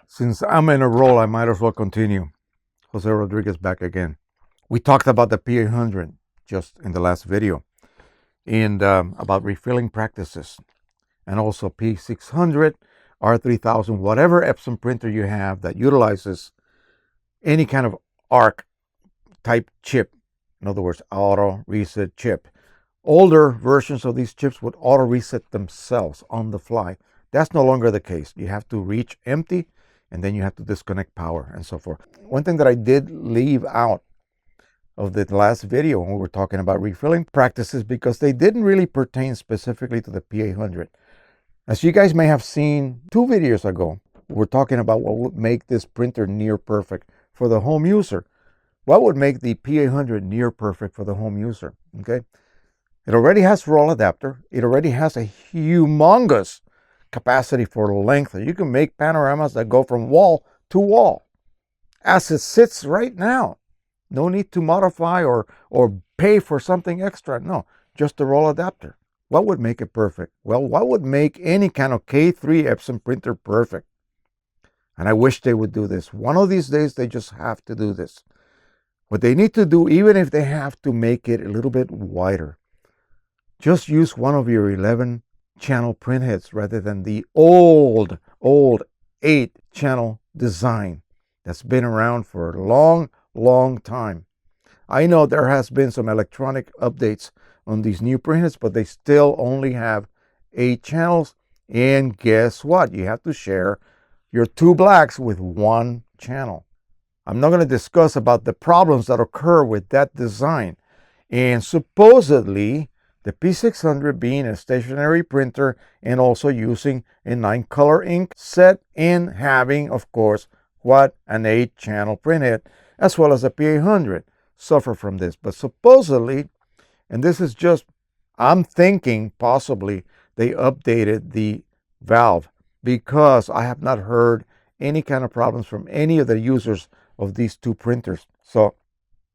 Since I'm in a roll, I might as well continue. Jose Rodriguez back again. We talked about the P800 just in the last video, and about refilling practices, and also P600, R3000, whatever Epson printer you have that utilizes any kind of ARC type chip. In other words, auto reset chip. Older versions of these chips would auto reset themselves on the fly. That's no longer the case. You have to reach empty, and then you have to disconnect power and so forth. One thing that I did leave out of the last video when we were talking about refilling practices, because they didn't really pertain specifically to the P800. As you guys may have seen 2 videos ago, we're talking about what would make this printer near perfect for the home user. What would make the P800 near perfect for the home user? Okay, it already has roll adapter. It already has a humongous capacity for length. You can make panoramas that go from wall to wall as it sits right now. No need to modify or pay for something extra. No, just the roll adapter. What would make it perfect? Well, what would make any kind of K3 Epson printer perfect? And I wish they would do this. One of these days, they just have to do this. What they need to do, even if they have to make it a little bit wider, just use one of your 11-channel printheads rather than the old 8-channel design that's been around for a long time. I know there has been some electronic updates on these new printheads, but they still only have 8 channels. And guess what? You have to share your 2 blacks with 1 channel. I'm not going to discuss about the problems that occur with that design. And supposedly, the P600 being a stationary printer and also using a 9-color ink set and having, of course, what, an 8-channel printhead, as well as the P800, suffer from this. But supposedly, and this is just, I'm thinking possibly they updated the valve, because I have not heard any kind of problems from any of the users of these 2 printers. So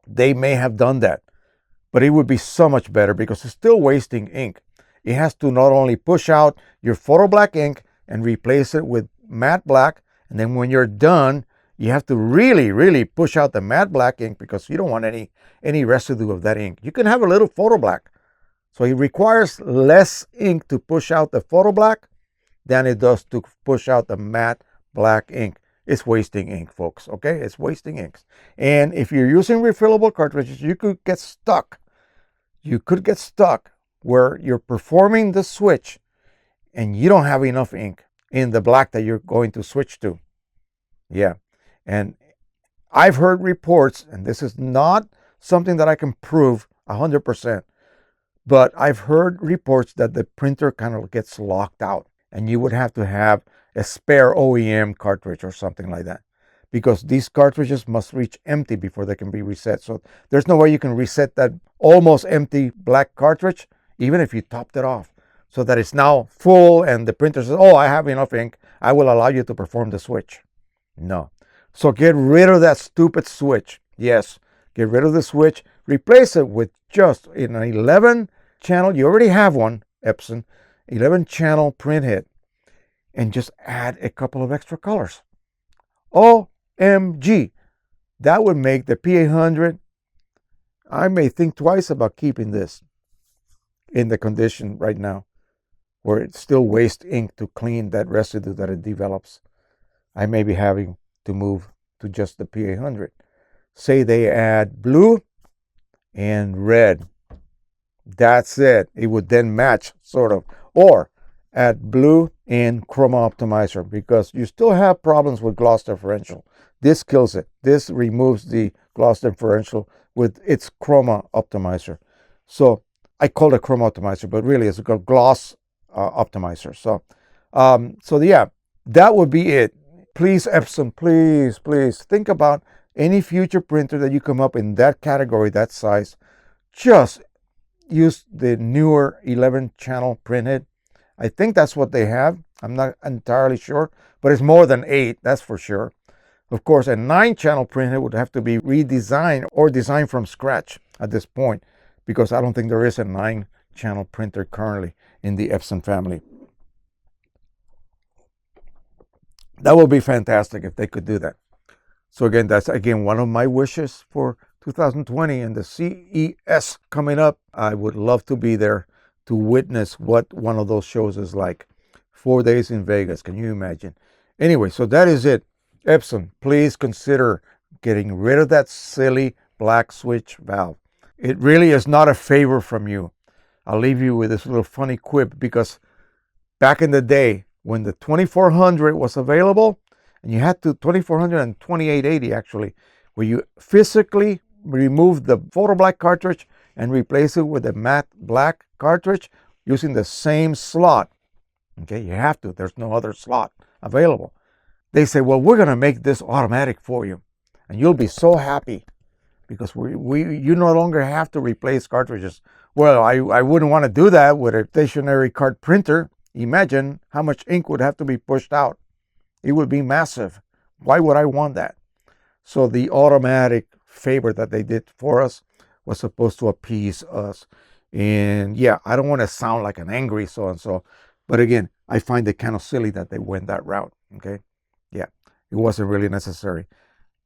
they may have done that, but it would be so much better because it's still wasting ink. It has to not only push out your photo black ink and replace it with matte black, and then when you're done, you have to really push out the matte black ink because you don't want any residue of that ink. You can have a little photo black. So it requires less ink to push out the photo black than it does to push out the matte black ink. It's wasting ink, folks, okay? It's wasting inks. And if you're using refillable cartridges, you could get stuck. You could get stuck where you're performing the switch and you don't have enough ink in the black that you're going to switch to. Yeah. And I've heard reports, and this is not something that I can prove 100%, but I've heard reports that the printer kind of gets locked out and you would have to have a spare OEM cartridge or something like that, because these cartridges must reach empty before they can be reset. So there's no way you can reset that almost empty black cartridge, even if you topped it off, so that it's now full and the printer says, oh, I have enough ink, I will allow you to perform the switch. No. So get rid of that stupid switch. Yes, get rid of the switch, replace it with just an 11-channel, you already have one, Epson, 11-channel printhead, and just add a couple of extra colors. OMG, that would make the P800, I may think twice about keeping this in the condition right now, where it still wastes ink to clean that residue that it develops. I may be having to move to just the P800. Say they add blue and red. That's it. It would then match, sort of. Or add blue and chroma optimizer, because you still have problems with gloss differential. This kills it. This removes the gloss differential with its chroma optimizer. So I call it chroma optimizer, but really it's a gloss optimizer. So yeah, that would be it. Please, Epson, please think about any future printer that you come up in that category, that size. Just use the newer 11-channel printhead. I think that's what they have. I'm not entirely sure, but it's more than 8, that's for sure. Of course, a 9-channel printer would have to be redesigned or designed from scratch at this point, because I don't think there is a 9-channel printer currently in the Epson family. That would be fantastic if they could do that. So again, that's one of my wishes for 2020 and the CES coming up. I would love to be there to witness what one of those shows is like. 4 days in Vegas. Can you imagine? Anyway, so that is it. Epson, please consider getting rid of that silly black switch valve. It really is not a favor from you. I'll leave you with this little funny quip, because back in the day when the 2400 was available, and you had to 2400 and 2880 actually, where you physically remove the photo black cartridge and replace it with a matte black cartridge using the same slot. Okay, you have to. There's no other slot available. They say, well, we're going to make this automatic for you, and you'll be so happy because you no longer have to replace cartridges. Well, I wouldn't want to do that with a stationary card printer. Imagine how much ink would have to be pushed out. It would be massive. Why would I want that? So the automatic favor that they did for us was supposed to appease us. And yeah, I don't want to sound like an angry so-and-so, but again, I find it kind of silly that they went that route. Okay. Yeah, it wasn't really necessary.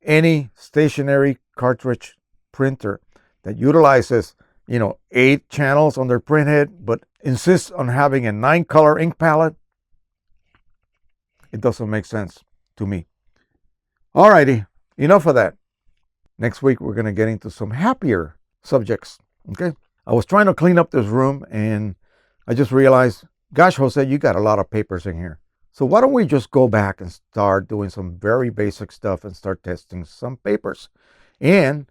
Any stationary cartridge printer that utilizes, 8 channels on their printhead, but insists on having a 9-color ink palette, it doesn't make sense to me. Alrighty, enough of that. Next week, we're going to get into some happier subjects. Okay. I was trying to clean up this room and I just realized, gosh, Jose, you got a lot of papers in here. So why don't we just go back and start doing some very basic stuff and start testing some papers. And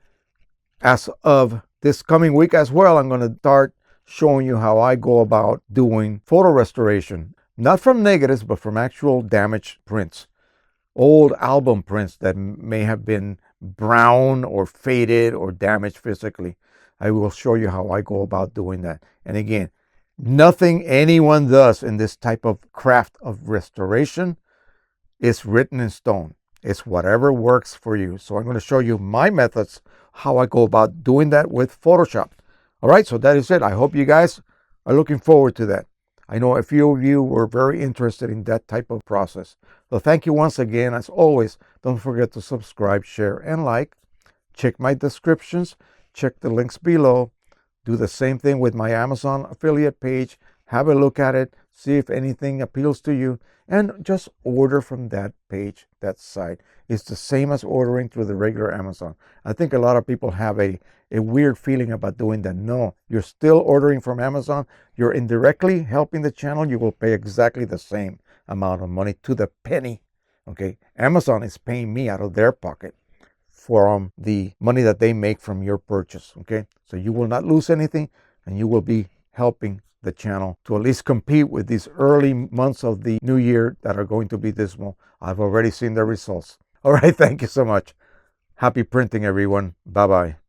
as of this coming week as well, I'm going to start showing you how I go about doing photo restoration, not from negatives, but from actual damaged prints, old album prints that may have been brown or faded or damaged physically. I will show you how I go about doing that. And again, nothing anyone does in this type of craft of restoration is written in stone. It's whatever works for you. So I'm going to show you my methods, how I go about doing that with Photoshop. All right, so that is it. I hope you guys are looking forward to that. I know a few of you were very interested in that type of process. So thank you once again. As always, don't forget to subscribe, share, and like. Check my descriptions. Check the links below. Do the same thing with my Amazon affiliate page. Have a look at it. See if anything appeals to you. And just order from that page, that site. It's the same as ordering through the regular Amazon. I think a lot of people have a weird feeling about doing that. No, you're still ordering from Amazon. You're indirectly helping the channel. You will pay exactly the same amount of money to the penny. Okay, Amazon is paying me out of their pocket from the money that they make from your purchase. Okay, so you will not lose anything, and you will be helping the channel to at least compete with these early months of the new year that are going to be dismal. I've already seen the results. All right, thank you so much. Happy printing, everyone. Bye-bye.